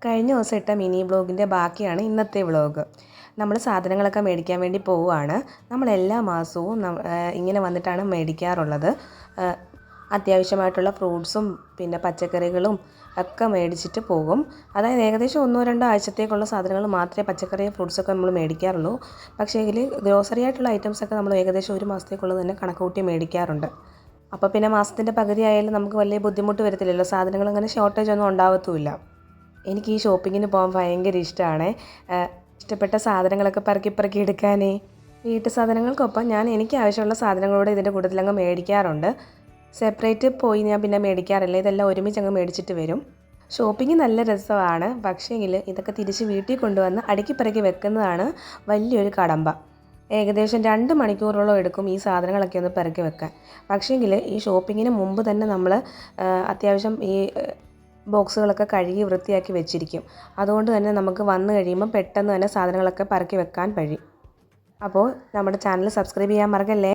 കഴിഞ്ഞ ദിവസം ഇട്ട മിനി വ്ളോഗിൻ്റെ ബാക്കിയാണ് ഇന്നത്തെ വ്ളോഗ്. നമ്മൾ സാധനങ്ങളൊക്കെ മേടിക്കാൻ വേണ്ടി പോവുകയാണ്. നമ്മൾ എല്ലാ മാസവും ഇങ്ങനെ വന്നിട്ടാണ് മേടിക്കാറുള്ളത്. അത്യാവശ്യമായിട്ടുള്ള ഫ്രൂട്ട്സും പിന്നെ പച്ചക്കറികളും ഒക്കെ മേടിച്ചിട്ട് പോകും. അതായത് ഏകദേശം 1-2 ആഴ്ചത്തേക്കുള്ള സാധനങ്ങൾ മാത്രമേ പച്ചക്കറി ഫ്രൂട്ട്സൊക്കെ നമ്മൾ മേടിക്കാറുള്ളൂ. പക്ഷേ എങ്കിൽ ഗ്രോസറി ആയിട്ടുള്ള ഐറ്റംസൊക്കെ നമ്മൾ ഏകദേശം 1 മാസത്തേക്കുള്ളത് തന്നെ കണക്ക് കൂട്ടി മേടിക്കാറുണ്ട്. അപ്പോൾ പിന്നെ മാസത്തിൻ്റെ പകുതി ആയാലും നമുക്ക് വലിയ ബുദ്ധിമുട്ട് വരത്തില്ലല്ലോ, സാധനങ്ങൾ അങ്ങനെ ഷോർട്ടേജ് ഒന്നും ഉണ്ടാവത്തുമില്ല. എനിക്ക് ഈ ഷോപ്പിങ്ങിന് പോകാൻ ഭയങ്കര ഇഷ്ടമാണ്. ഇഷ്ടപ്പെട്ട സാധനങ്ങളൊക്കെ പെറുക്കി എടുക്കാനേ. വീട്ടു സാധനങ്ങൾക്കൊപ്പം ഞാൻ എനിക്ക് ആവശ്യമുള്ള സാധനങ്ങളോട് ഇതിൻ്റെ കൂട്ടത്തിലങ്ങ് മേടിക്കാറുണ്ട്. സെപ്പറേറ്റ് പോയി ഞാൻ പിന്നെ മേടിക്കാറില്ല, ഇതെല്ലാം ഒരുമിച്ച് അങ്ങ് മേടിച്ചിട്ട് വരും. ഷോപ്പിംഗ് നല്ല രസമാണ്, പക്ഷേങ്കിൽ ഇതൊക്കെ തിരിച്ച് വീട്ടിൽ കൊണ്ടുവന്ന് അടുക്കി പെറുക്കി വെക്കുന്നതാണ് വലിയൊരു കടമ്പ. ഏകദേശം 2 മണിക്കൂറോളം എടുക്കും ഈ സാധനങ്ങളൊക്കെ ഒന്ന് പെറുക്കി വെക്കാൻ. പക്ഷേങ്കിൽ ഈ ഷോപ്പിങ്ങിന് മുമ്പ് തന്നെ നമ്മൾ അത്യാവശ്യം ഈ ബോക്സുകളൊക്കെ കഴുകി വൃത്തിയാക്കി വെച്ചിരിക്കും. അതുകൊണ്ട് തന്നെ നമുക്ക് വന്നു കഴിയുമ്പോൾ പെട്ടെന്ന് തന്നെ സാധനങ്ങളൊക്കെ പെറുക്കി വെക്കാൻ കഴിയും. അപ്പോൾ നമ്മുടെ ചാനൽ സബ്സ്ക്രൈബ് ചെയ്യാൻ മറക്കല്ലേ.